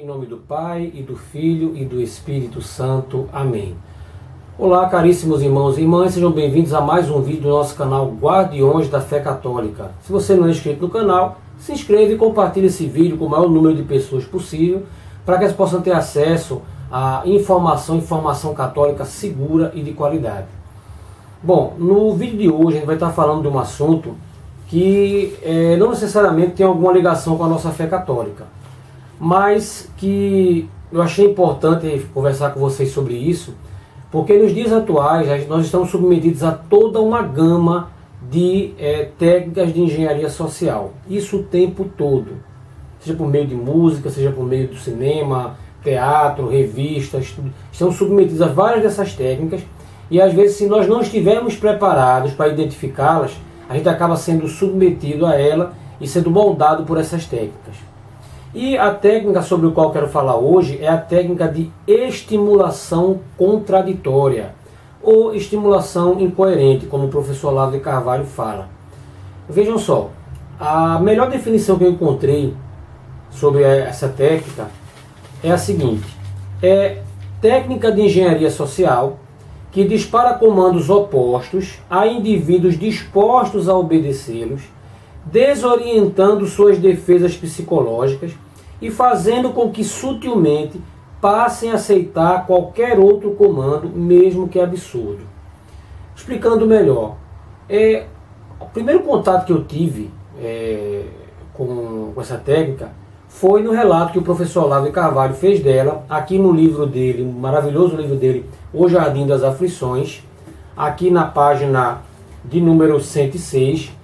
Em nome do Pai, e do Filho, e do Espírito Santo. Amém. Olá, caríssimos irmãos e irmãs, sejam bem-vindos a mais um vídeo do nosso canal Guardiões da Fé Católica. Se você não é inscrito no canal, se inscreva e compartilhe esse vídeo com o maior número de pessoas possível, para que eles possam ter acesso a informação católica segura e de qualidade. Bom, no vídeo de hoje a gente vai estar falando de um assunto que não necessariamente tem alguma ligação com a nossa fé católica, mas que eu achei importante conversar com vocês sobre isso, porque nos dias atuais nós estamos submetidos a toda uma gama de técnicas de engenharia social, isso o tempo todo, seja por meio de música, seja por meio do cinema, teatro, revistas, estamos submetidos a várias dessas técnicas, e às vezes, se nós não estivermos preparados para identificá-las, a gente acaba sendo submetido a ela e sendo moldado por essas técnicas. E a técnica sobre a qual eu quero falar hoje é a técnica de estimulação contraditória, ou estimulação incoerente, como o professor Olavo de Carvalho fala. Vejam só, a melhor definição que eu encontrei sobre essa técnica é a seguinte: é técnica de engenharia social que dispara comandos opostos a indivíduos dispostos a obedecê-los, desorientando suas defesas psicológicas e fazendo com que sutilmente passem a aceitar qualquer outro comando, mesmo que absurdo. Explicando melhor, o primeiro contato que eu tive com essa técnica foi no relato que o professor Olavo de Carvalho fez dela, aqui no livro dele, um maravilhoso livro dele, O Jardim das Aflições, aqui na página de número 106,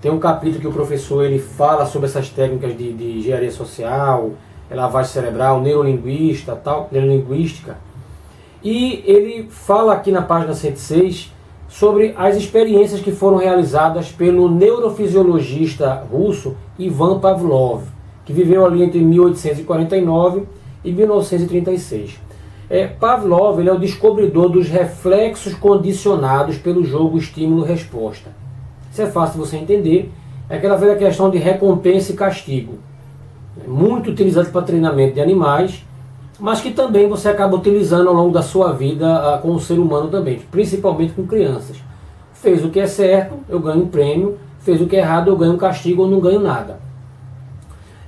tem um capítulo que o professor ele fala sobre essas técnicas de engenharia social, lavagem cerebral, neurolinguística, e ele fala aqui na página 106 sobre as experiências que foram realizadas pelo neurofisiologista russo Ivan Pavlov, que viveu ali entre 1849 e 1936. Pavlov ele é o descobridor dos reflexos condicionados pelo jogo estímulo-resposta. Isso é fácil de você entender, é aquela velha questão de recompensa e castigo, muito utilizado para treinamento de animais, mas que também você acaba utilizando ao longo da sua vida com o ser humano também, principalmente com crianças. Fez o que é certo, eu ganho um prêmio, fez o que é errado, eu ganho um castigo ou não ganho nada.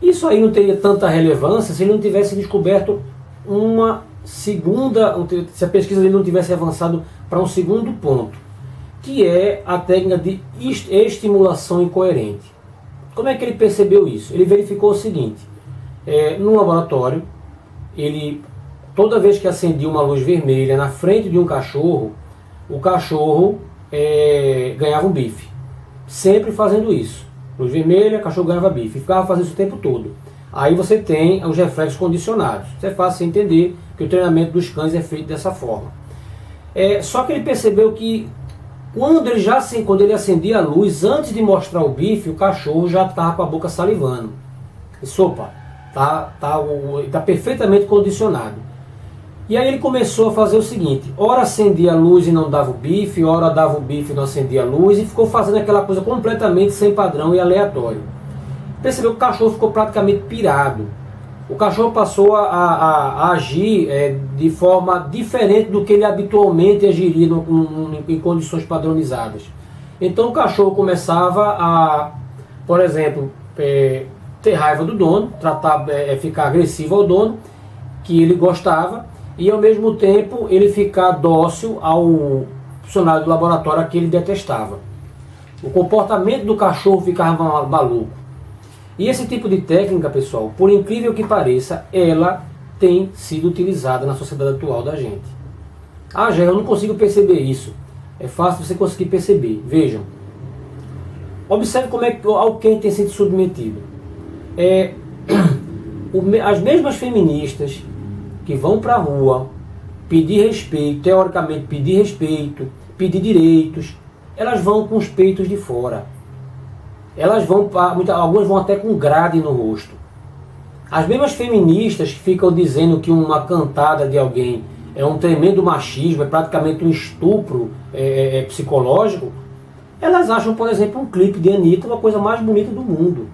Isso aí não teria tanta relevância se ele não tivesse descoberto uma segunda, se a pesquisa dele não tivesse avançado para um segundo ponto, que é a técnica de estimulação incoerente. Como é que ele percebeu isso? Ele verificou o seguinte: no laboratório, toda vez que acendia uma luz vermelha na frente de um cachorro, o cachorro ganhava um bife. Sempre fazendo isso. Luz vermelha, cachorro ganhava bife. Ficava fazendo isso o tempo todo. Aí você tem os reflexos condicionados. Isso é fácil de entender que o treinamento dos cães é feito dessa forma. Só que ele percebeu que quando ele acendia a luz, antes de mostrar o bife, o cachorro já estava com a boca salivando. Isso, opa, tá perfeitamente condicionado. E aí ele começou a fazer o seguinte: ora acendia a luz e não dava o bife, ora dava o bife e não acendia a luz, e ficou fazendo aquela coisa completamente sem padrão e aleatório. Percebeu que o cachorro ficou praticamente pirado. O cachorro passou a agir de forma diferente do que ele habitualmente agiria em condições padronizadas. Então o cachorro começava a, por exemplo, ter raiva do dono, ficar agressivo ao dono, que ele gostava, e ao mesmo tempo ele ficar dócil ao funcionário do laboratório a que ele detestava. O comportamento do cachorro ficava maluco. E esse tipo de técnica, pessoal, por incrível que pareça, ela tem sido utilizada na sociedade atual da gente. Já eu não consigo perceber isso. É fácil você conseguir perceber. Vejam. Observe como ao quem tem sido submetido. As mesmas feministas que vão para a rua pedir respeito, teoricamente pedir respeito, pedir direitos, elas vão com os peitos de fora. Algumas vão até com grade no rosto. As mesmas feministas que ficam dizendo que uma cantada de alguém é um tremendo machismo, é praticamente um estupro psicológico, elas acham, por exemplo, um clipe de Anitta uma coisa mais bonita do mundo.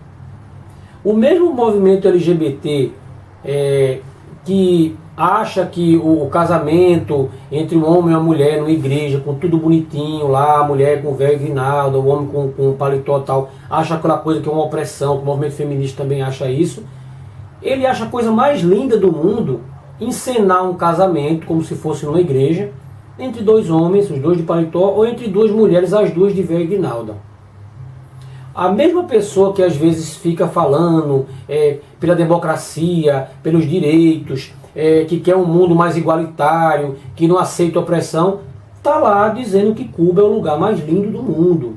O mesmo movimento LGBT que acha que o casamento entre um homem e uma mulher numa igreja, com tudo bonitinho lá, a mulher com véu e grinalda, o homem com paletó e tal, acha aquela coisa que é uma opressão, que o movimento feminista também acha isso. Ele acha a coisa mais linda do mundo encenar um casamento como se fosse numa igreja, entre dois homens, os dois de paletó, ou entre duas mulheres, as duas de véu e grinalda. A mesma pessoa que às vezes fica falando pela democracia, pelos direitos, que quer um mundo mais igualitário, que não aceita opressão, está lá dizendo que Cuba é o lugar mais lindo do mundo.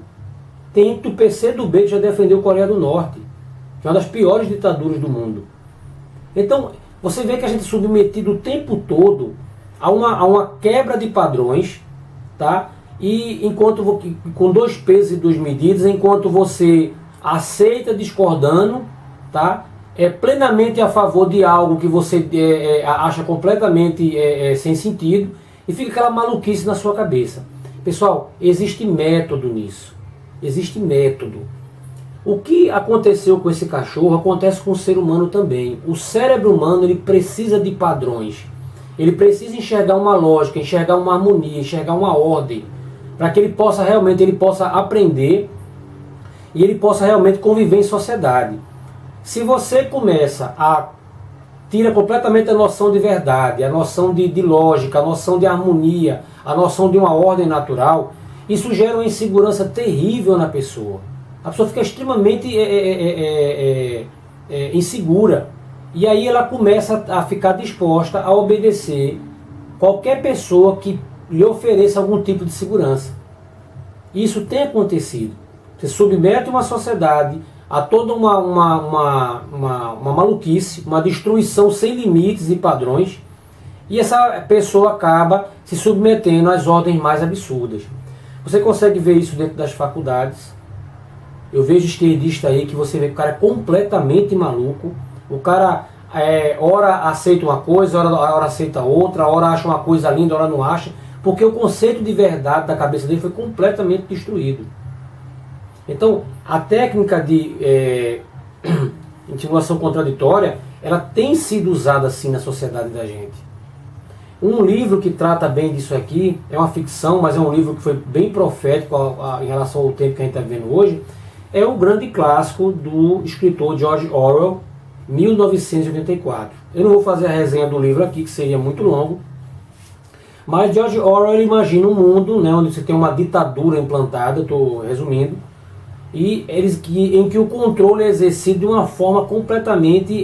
Tem o PCdoB que já defendeu a Coreia do Norte, que é uma das piores ditaduras do mundo. Então, você vê que a gente é submetido o tempo todo a uma quebra de padrões, tá? E enquanto com 2 pesos e 2 medidas, enquanto você aceita discordando, tá? É plenamente a favor de algo que você acha completamente sem sentido, e fica aquela maluquice na sua cabeça. Pessoal, existe método nisso. Existe método. O que aconteceu com esse cachorro acontece com o ser humano também. O cérebro humano, ele precisa de padrões. Ele precisa enxergar uma lógica, enxergar uma harmonia, enxergar uma ordem, para que ele possa aprender e ele possa realmente conviver em sociedade. Se você começa a tira completamente a noção de verdade, a noção de lógica, a noção de harmonia, a noção de uma ordem natural, isso gera uma insegurança terrível na pessoa. A pessoa fica extremamente insegura. E aí ela começa a ficar disposta a obedecer qualquer pessoa que lhe ofereça algum tipo de segurança. Isso tem acontecido. Você submete uma sociedade a toda uma maluquice, uma destruição sem limites e padrões, e essa pessoa acaba se submetendo às ordens mais absurdas. Você consegue ver isso dentro das faculdades. Eu vejo esquerdista aí que você vê que o cara é completamente maluco. O cara ora aceita uma coisa, ora aceita outra, ora acha uma coisa linda, ora não acha, porque o conceito de verdade da cabeça dele foi completamente destruído. Então, a técnica de intimulação contraditória, ela tem sido usada assim na sociedade da gente. Um livro que trata bem disso aqui, é uma ficção, mas é um livro que foi bem profético em relação ao tempo que a gente está vivendo hoje, é o grande clássico do escritor George Orwell, 1984. Eu não vou fazer a resenha do livro aqui, que seria muito longo, mas George Orwell imagina um mundo, né, onde você tem uma ditadura implantada, estou resumindo, e em que o controle é exercido de uma forma completamente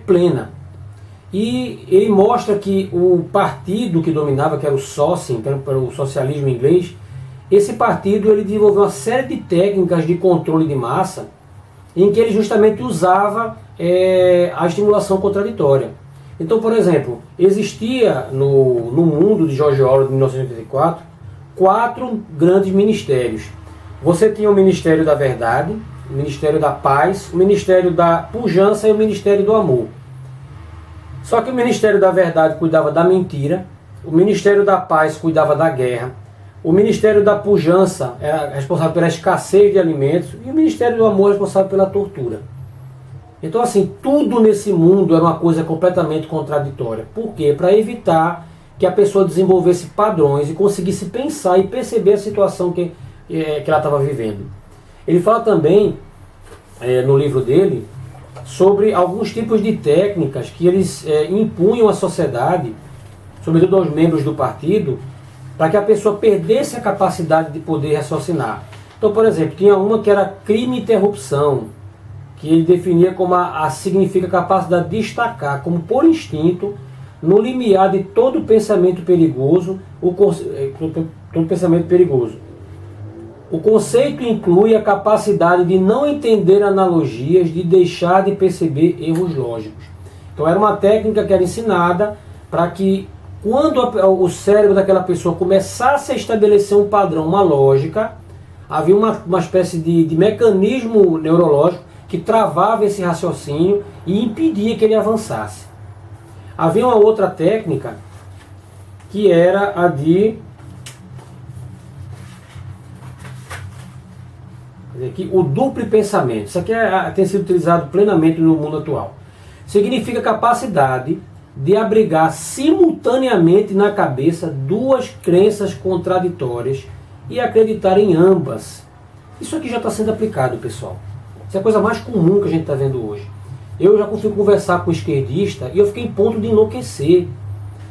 plena. E ele mostra que o partido que dominava, que era o Socialismo, que era o socialismo inglês, esse partido ele desenvolveu uma série de técnicas de controle de massa em que ele justamente usava a estimulação contraditória. Então, por exemplo, existia no mundo de George Orwell de 1984 4 grandes ministérios. Você tinha o Ministério da Verdade, o Ministério da Paz, o Ministério da Pujança e o Ministério do Amor. Só que o Ministério da Verdade cuidava da mentira, o Ministério da Paz cuidava da guerra, o Ministério da Pujança era responsável pela escassez de alimentos e o Ministério do Amor é responsável pela tortura. Então, assim, tudo nesse mundo era uma coisa completamente contraditória. Por quê? Para evitar que a pessoa desenvolvesse padrões e conseguisse pensar e perceber a situação que ela estava vivendo. Ele fala também, no livro dele, sobre alguns tipos de técnicas que eles impunham à sociedade, sobretudo aos membros do partido, para que a pessoa perdesse a capacidade de poder raciocinar. Então, por exemplo, tinha uma que era crime e interrupção, que ele definia como significa capacidade de destacar, como por instinto, no limiar de todo pensamento perigoso, todo pensamento perigoso. O conceito inclui a capacidade de não entender analogias, de deixar de perceber erros lógicos. Então era uma técnica que era ensinada para que quando o cérebro daquela pessoa começasse a estabelecer um padrão, uma lógica, havia uma espécie de mecanismo neurológico que travava esse raciocínio e impedia que ele avançasse. Havia uma outra técnica que era a de Aqui, o duplo pensamento. Isso aqui tem sido utilizado plenamente no mundo atual. Significa capacidade de abrigar simultaneamente na cabeça duas crenças contraditórias e acreditar em ambas. Isso aqui já está sendo aplicado, pessoal. Isso é a coisa mais comum que a gente está vendo hoje. Eu já consigo conversar com um esquerdista e eu fiquei em ponto de enlouquecer.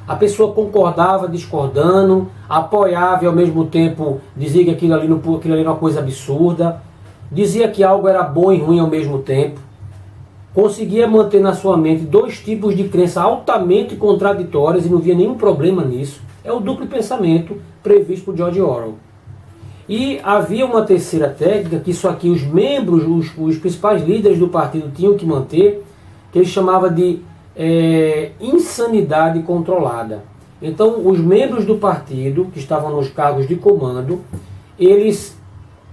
A pessoa concordava, discordando, apoiava e ao mesmo tempo dizia que aquilo ali era uma coisa absurda, dizia que algo era bom e ruim ao mesmo tempo. Conseguia manter na sua mente dois tipos de crença altamente contraditórias e não via nenhum problema nisso. É o duplo pensamento previsto por George Orwell. E havia uma terceira técnica, que isso aqui os membros, os principais líderes do partido tinham que manter, que ele chamava de insanidade controlada. Então, os membros do partido, que estavam nos cargos de comando, eles,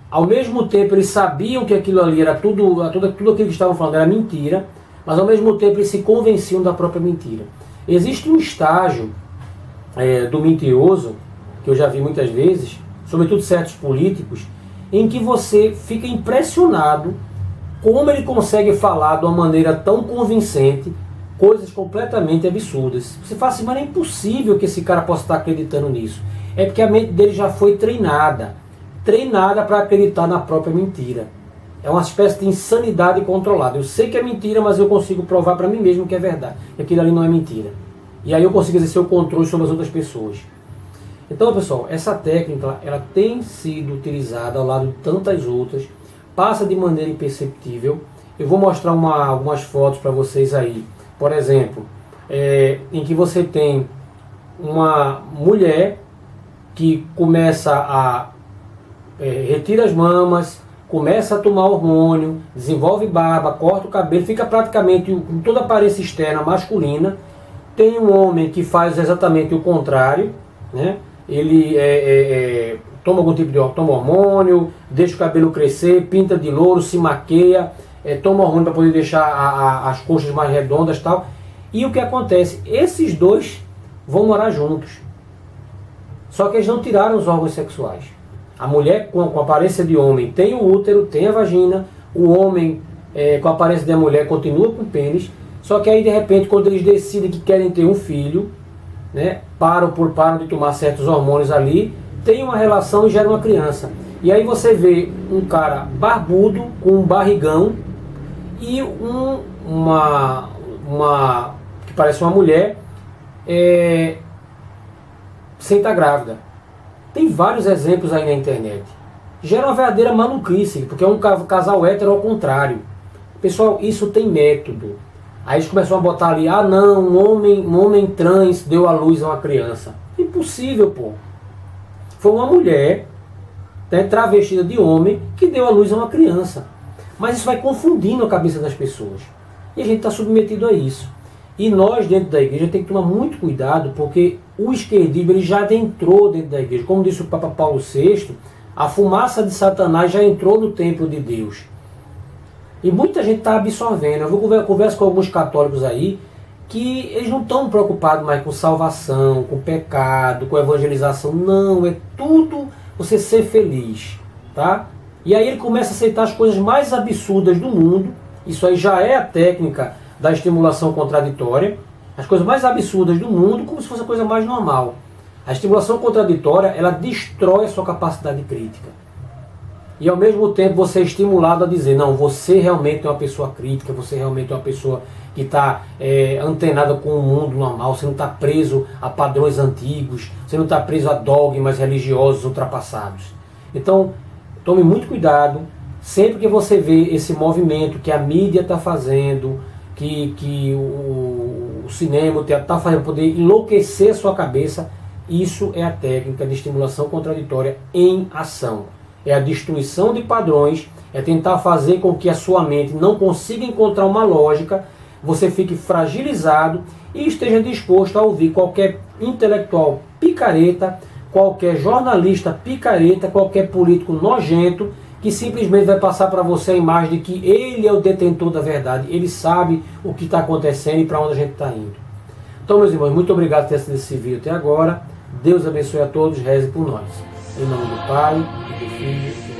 ao mesmo tempo, eles sabiam que aquilo ali era tudo aquilo que estavam falando era mentira, mas ao mesmo tempo eles se convenciam da própria mentira. Existe um estágio do mentiroso, que eu já vi muitas vezes, sobretudo certos políticos, em que você fica impressionado como ele consegue falar de uma maneira tão convincente coisas completamente absurdas. Você fala assim, mas é impossível que esse cara possa estar acreditando nisso. É porque a mente dele já foi treinada para acreditar na própria mentira. É uma espécie de insanidade controlada. Eu sei que é mentira, mas eu consigo provar para mim mesmo que é verdade. E aquilo ali não é mentira. E aí eu consigo exercer o controle sobre as outras pessoas. Então, pessoal, essa técnica ela tem sido utilizada ao lado de tantas outras, passa de maneira imperceptível. Eu vou mostrar algumas fotos para vocês aí. Por exemplo, em que você tem uma mulher que começa a retira as mamas, começa a tomar hormônio, desenvolve barba, corta o cabelo, fica praticamente com toda a aparência externa masculina. Tem um homem que faz exatamente o contrário, né? Ele toma algum tipo de toma hormônio, deixa o cabelo crescer, pinta de louro, se maqueia, toma hormônio para poder deixar as coxas mais redondas e tal. E o que acontece? Esses dois vão morar juntos. Só que eles não tiraram os órgãos sexuais. A mulher com a aparência de homem tem o útero, tem a vagina, o homem com a aparência da mulher continua com o pênis, só que aí de repente quando eles decidem que querem ter um filho, né, param de tomar certos hormônios ali, tem uma relação e gera uma criança. E aí você vê um cara barbudo, com um barrigão, e uma que parece uma mulher, sem estar grávida. Tem vários exemplos aí na internet. Gera uma verdadeira maluquice, porque é um casal hétero ao contrário. Pessoal, isso tem método. Aí eles começam a botar ali, não, um homem trans deu à luz a uma criança. Impossível, pô. Foi uma mulher, né, travestida de homem que deu à luz a uma criança. Mas isso vai confundindo a cabeça das pessoas. E a gente está submetido a isso. E nós, dentro da igreja, tem que tomar muito cuidado, porque o esquerdismo ele já entrou dentro da igreja. Como disse o Papa Paulo VI, a fumaça de Satanás já entrou no templo de Deus. E muita gente está absorvendo. Eu converso com alguns católicos aí, que eles não estão preocupados mais com salvação, com pecado, com evangelização. Não, é tudo você ser feliz, tá? E aí ele começa a aceitar as coisas mais absurdas do mundo. Isso aí já é a técnica da estimulação contraditória. As coisas mais absurdas do mundo, como se fosse a coisa mais normal. A estimulação contraditória, ela destrói a sua capacidade crítica. E ao mesmo tempo você é estimulado a dizer, não, você realmente é uma pessoa crítica, você realmente é uma pessoa que está antenada com o mundo normal, você não está preso a padrões antigos, você não está preso a dogmas religiosos ultrapassados. Então, tome muito cuidado, sempre que você vê esse movimento que a mídia está fazendo, que o cinema, o teatro está fazendo, poder enlouquecer a sua cabeça, isso é a técnica de estimulação contraditória em ação. É a destruição de padrões, é tentar fazer com que a sua mente não consiga encontrar uma lógica, você fique fragilizado e esteja disposto a ouvir qualquer intelectual picareta, qualquer jornalista picareta, qualquer político nojento, que simplesmente vai passar para você a imagem de que ele é o detentor da verdade, ele sabe o que está acontecendo e para onde a gente está indo. Então, meus irmãos, muito obrigado por ter assistido esse vídeo até agora. Deus abençoe a todos, reze por nós. Em nome do Pai, e do Filho